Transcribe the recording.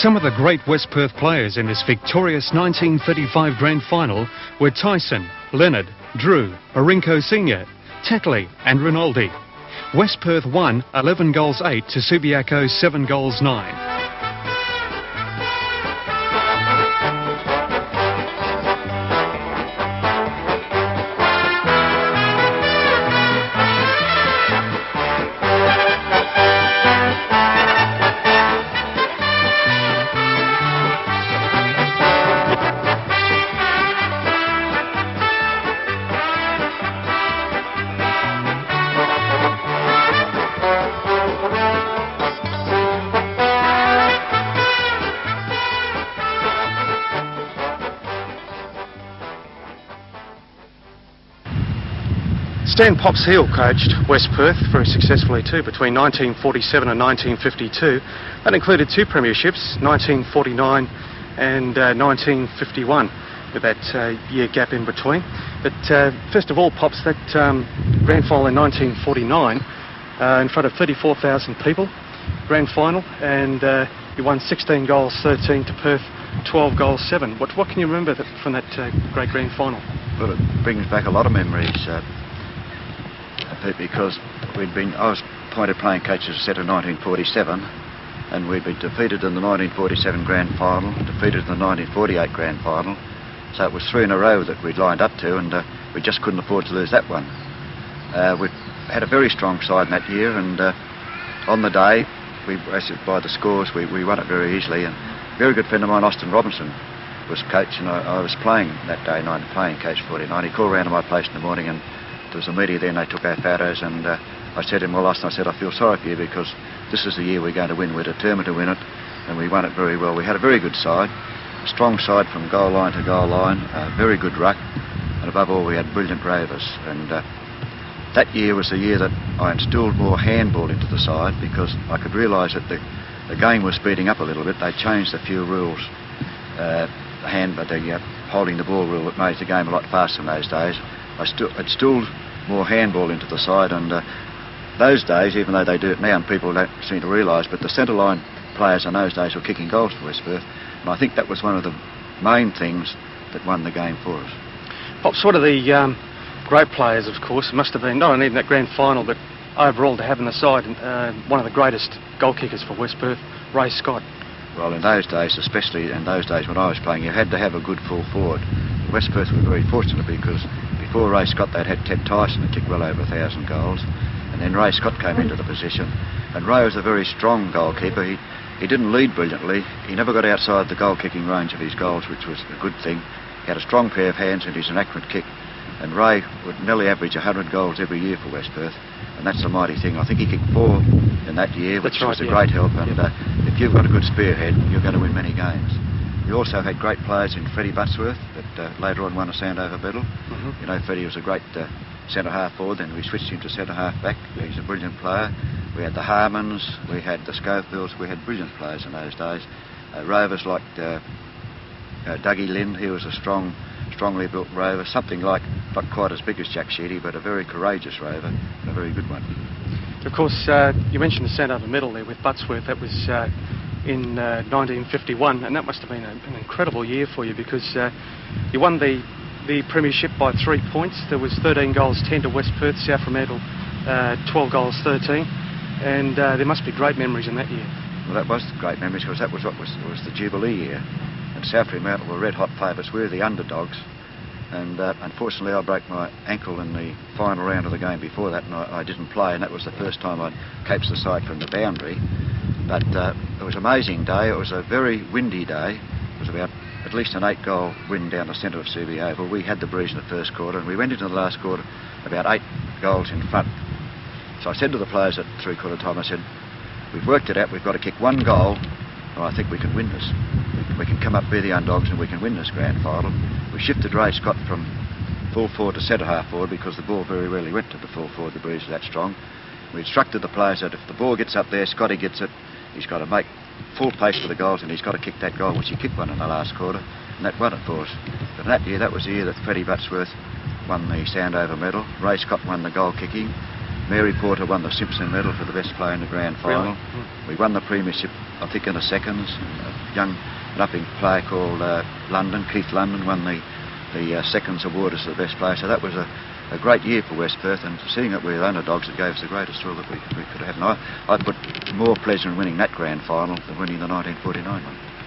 Some of the great West Perth players in this victorious 1935 Grand Final were Tyson, Leonard, Drew, Orinko Sr., Tetley and Rinaldi. West Perth won 11 goals 8 to Subiaco's 7 goals 9. Stan Pops Hale coached West Perth very successfully too between 1947 and 1952. That included 2 premierships, 1949 and 1951, with that year gap in between. But first of all, Pops, that grand final in 1949 in front of 34,000 people, grand final, and you won 16 goals 13 to Perth 12 goals 7. What can you remember from that great grand final? Well, it brings back a lot of memories. Because I was appointed playing coach as a set of 1947, and we'd been defeated in the 1947 grand final, defeated in the 1948 grand final, so it was 3 in a row that we'd lined up to, and we just couldn't afford to lose that one. We had a very strong side in that year, and on the day, by the scores, we won it very easily, and a very good friend of mine, Austin Robinson, was coach, and I was playing that day, playing coach 49. He called round to my place in the morning, and there was a media there, and they took our photos, and I said to him, well, Austin, I said, I feel sorry for you because this is the year we're going to win. We're determined to win it, and we won it very well. We had a very good side, a strong side from goal line to goal line, a very good ruck, and above all, we had brilliant rovers. And that year was the year that I instilled more handball into the side because I could realise that the game was speeding up a little bit. They changed a few rules, holding the ball rule that made the game a lot faster in those days. I instilled more handball into the side, and those days, even though they do it now and people don't seem to realise, but the centre line players in those days were kicking goals for West Perth, and I think that was one of the main things that won the game for us. Pops, one of the great players, of course, it must have been not only in that grand final but overall to have in the side one of the greatest goal kickers for West Perth, Ray Scott. Well, in those days, especially in those days when I was playing, you had to have a good full forward. West Perth were very fortunate because before Ray Scott they'd had Ted Tyson that kicked well over 1,000 goals, and then Ray Scott came into the position, and Ray was a very strong goalkeeper. He didn't lead brilliantly, he never got outside the goal kicking range of his goals, which was a good thing. He had a strong pair of hands and he's an accurate kick, and Ray would nearly average 100 goals every year for West Perth, and that's a mighty thing. I think he kicked 4 in that year, which was a great help, and if you've got a good spearhead, you're going to win many games. We also had great players in Freddie Buttsworth that later on won a Sandover medal. You know, Freddie was a great centre-half forward, then we switched him to centre-half back. He's a brilliant player. We had the Harmons, we had the Schofields, we had brilliant players in those days. Rovers like Dougie Lind, he was a strongly built rover, something like, not quite as big as Jack Sheedy, but a very courageous rover, and a very good one. Of course, you mentioned the Sandover medal there with Buttsworth. That was in 1951, and that must have been an incredible year for you because you won the Premiership by 3 points. There was 13 goals 10 to West Perth, South Fremantle 12 goals 13, and there must be great memories in that year. Well, that was great memories because that was was the Jubilee year, and South Fremantle were red hot favourites. We were the underdogs, and unfortunately I broke my ankle in the final round of the game before that, and I didn't play, and that was the first time I'd caped the side from the boundary. But it was an amazing day. It was a very windy day. It was about at least an 8-goal win down the centre of CB Oval. We had the breeze in the first quarter, and we went into the last quarter about 8 goals in front. So I said to the players at three-quarter time, I said, we've worked it out, we've got to kick 1 goal, and I think we can win this. We can come up, be the underdogs, and we can win this grand final. We shifted Ray Scott from full forward to centre-half forward because the ball very rarely went to the full forward, the breeze was that strong. We instructed the players that if the ball gets up there, Scotty gets it, he's got to make full pace for the goals, and he's got to kick that goal, which he kicked one in the last quarter, and that won it for us. But that year, that was the year that Freddie Buttsworth won the Sandover medal. Ray Scott won the goal kicking, Mary Porter won the Simpson Medal for the best player in the grand final. We won the Premiership, I think, in the seconds. A young up-and player called Keith London, won the seconds award as the best player. So that was a great year for West Perth, and seeing it with underdogs, it gave us the greatest thrill that we could have had. And I put more pleasure in winning that grand final than winning the 1949 one.